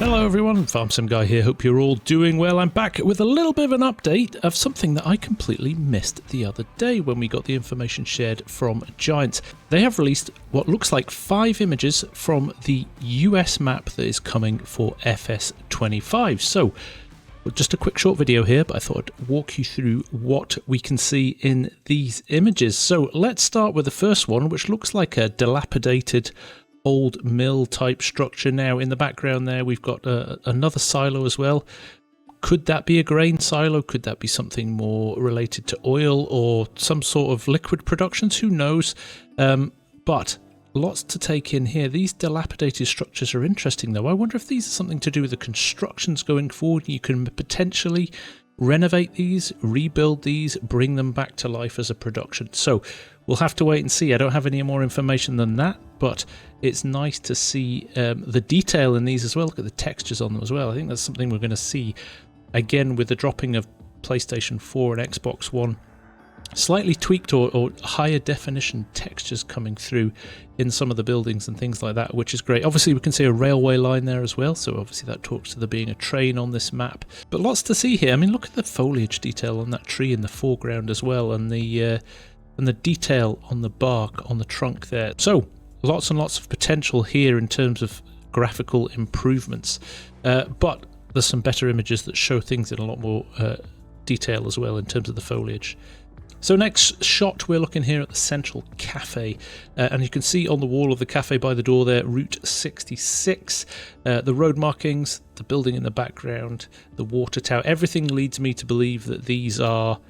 Hello everyone, FarmSimGuy here, hope you're all doing well. I'm back with a little bit of an update of something that I completely missed the other day when we got the information shared from Giant. They have released what looks like 5 images from the US map that is coming for FS25. So, just a quick short video here, but I thought I'd walk you through what we can see in these images. So let's start with the first one, which looks like a dilapidated old mill type structure. Now in the background there we've got another silo as well. Could that be a grain silo? Could that be something more related to oil or some sort of liquid productions? Who knows? But lots to take in here. These dilapidated structures are interesting though. I wonder if these are something to do with the constructions going forward. You can potentially renovate these, rebuild these, bring them back to life as a production. So we'll have to wait and see. I don't have any more information than that, but it's nice to see the detail in these as well. Look at the textures on them as well. I think that's something we're going to see again with the dropping of PlayStation 4 and Xbox One. Slightly tweaked or higher definition textures coming through in some of the buildings and things like that, which is great. Obviously we can see a railway line there as well, so obviously that talks to there being a train on this map. But lots to see here. I mean, look at the foliage detail on that tree in the foreground as well, and the detail on the bark on the trunk there. So lots and lots of potential here in terms of graphical improvements, but there's some better images that show things in a lot more detail as well in terms of the foliage. So next shot, we're looking here at the central cafe, and you can see on the wall of the cafe by the door there, Route 66, the road markings, the building in the background, the water tower. Everything leads me to believe that these are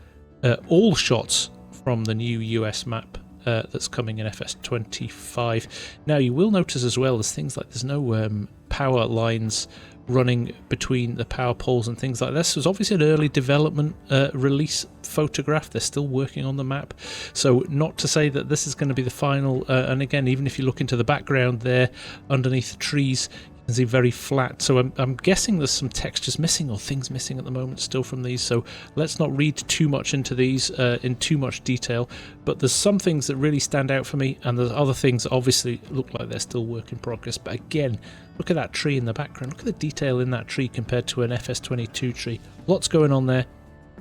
all shots from the new US map that's coming in FS25. Now you will notice as well, there's things like there's no power lines running between the power poles and things like this. So it's obviously an early development release photograph. They're still working on the map, so not to say that this is going to be the final. And again, even if you look into the background there underneath the trees, you can see very flat. So I'm guessing there's some textures missing or things missing at the moment still from these, so let's not read too much into these in too much detail. But there's some things that really stand out for me, and there's other things that obviously look like they're still work in progress. But again, look at that tree in the background. Look at the detail in that tree compared to an FS22 tree. Lots going on there.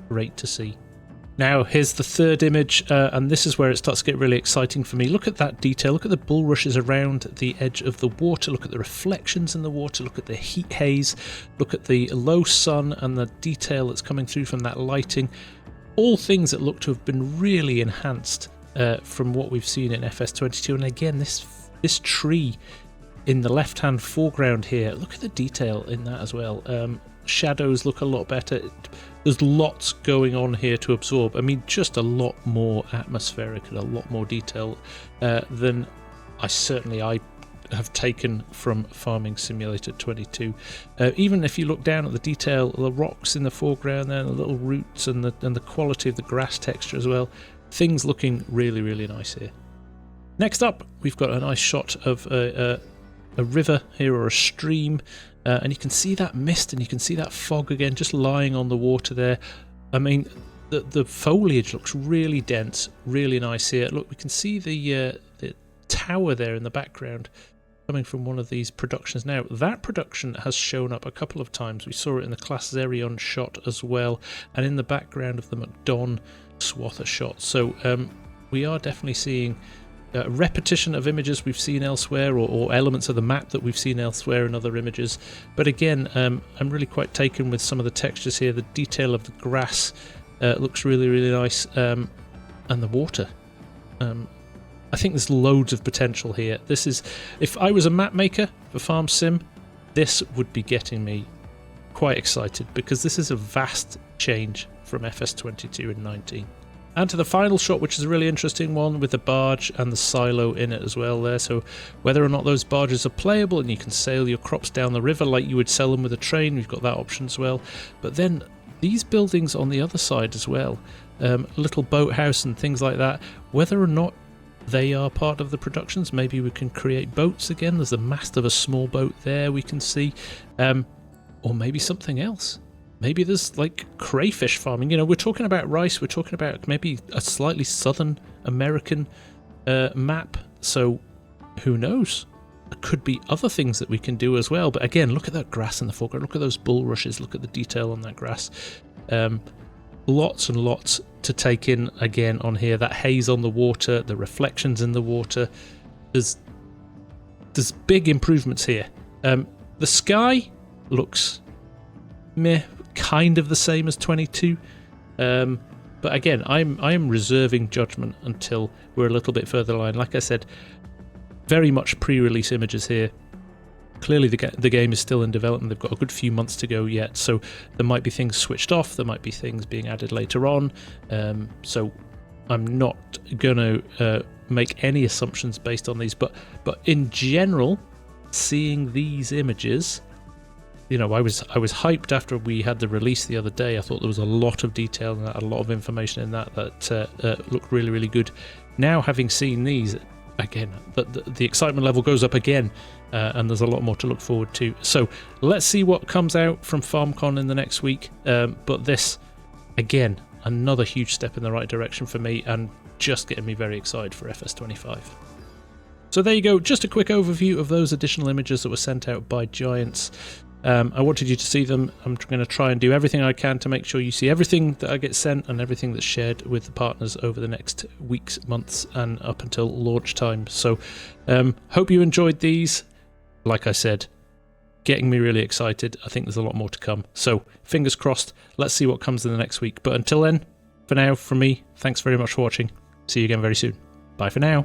Great to see. Now here's the third image, and this is where it starts to get really exciting for me. Look at that detail. Look at the bulrushes around the edge of the water. Look at the reflections in the water. Look at the heat haze. Look at the low sun and the detail that's coming through from that lighting. All things that look to have been really enhanced from what we've seen in FS22. And again, this tree in the left-hand foreground here, look at the detail in that as well. Shadows look a lot better. There's lots going on here to absorb. I mean, just a lot more atmospheric and a lot more detail than I have taken from Farming Simulator 22. Even if you look down at the detail, the rocks in the foreground there, the little roots and the quality of the grass texture as well, things looking really, really nice here. Next up, we've got a nice shot of a river here, or a stream, and you can see that mist and you can see that fog again just lying on the water there. I mean, the foliage looks really dense, really nice here. Look, we can see the tower there in the background coming from one of these productions. Now that production has shown up a couple of times. We saw it in the Class Zerion shot as well, and in the background of the McDon Swather shot. So we are definitely seeing repetition of images we've seen elsewhere, or elements of the map that we've seen elsewhere in other images. But again, I'm really quite taken with some of the textures here. The detail of the grass looks really, really nice, and the water. I think there's loads of potential here. This is, if I was a map maker for FarmSim, this would be getting me quite excited, because this is a vast change from FS22 and 19. And to the final shot, which is a really interesting one, with the barge and the silo in it as well there. So whether or not those barges are playable and you can sail your crops down the river like you would sell them with a train, we've got that option as well. But then these buildings on the other side as well, little boathouse and things like that, whether or not they are part of the productions, maybe we can create boats again. There's the mast of a small boat there we can see, or maybe something else. Maybe there's like crayfish farming. You know, we're talking about rice, we're talking about maybe a slightly Southern American map, so who knows? could be other things that we can do as well. But again, look at that grass in the foreground. Look at those bulrushes. Look at the detail on that grass. Lots and lots to take in again on here. That haze on the water, the reflections in the water. There's big improvements here. The sky looks kind of the same as 22. But again, I am reserving judgment until we're a little bit further along. Like I said, very much pre-release images here. Clearly the game is still in development. They've got a good few months to go yet, so there might be things switched off, there might be things being added later on, so I'm not going to make any assumptions based on these, but in general, seeing these images, you know, I was hyped after we had the release the other day. I thought there was a lot of detail in that, a lot of information in that looked really, really good. Now, having seen these, again, the excitement level goes up again, and there's a lot more to look forward to. So let's see what comes out from FarmCon in the next week. But this, again, another huge step in the right direction for me, and just getting me very excited for FS25. So there you go, just a quick overview of those additional images that were sent out by Giants. I wanted you to see them. I'm going to try and do everything I can to make sure you see everything that I get sent and everything that's shared with the partners over the next weeks, months, and up until launch time. So hope you enjoyed these. Like I said, getting me really excited. I think there's a lot more to come. So fingers crossed. Let's see what comes in the next week. But until then, for now, from me, thanks very much for watching. See you again very soon. Bye for now.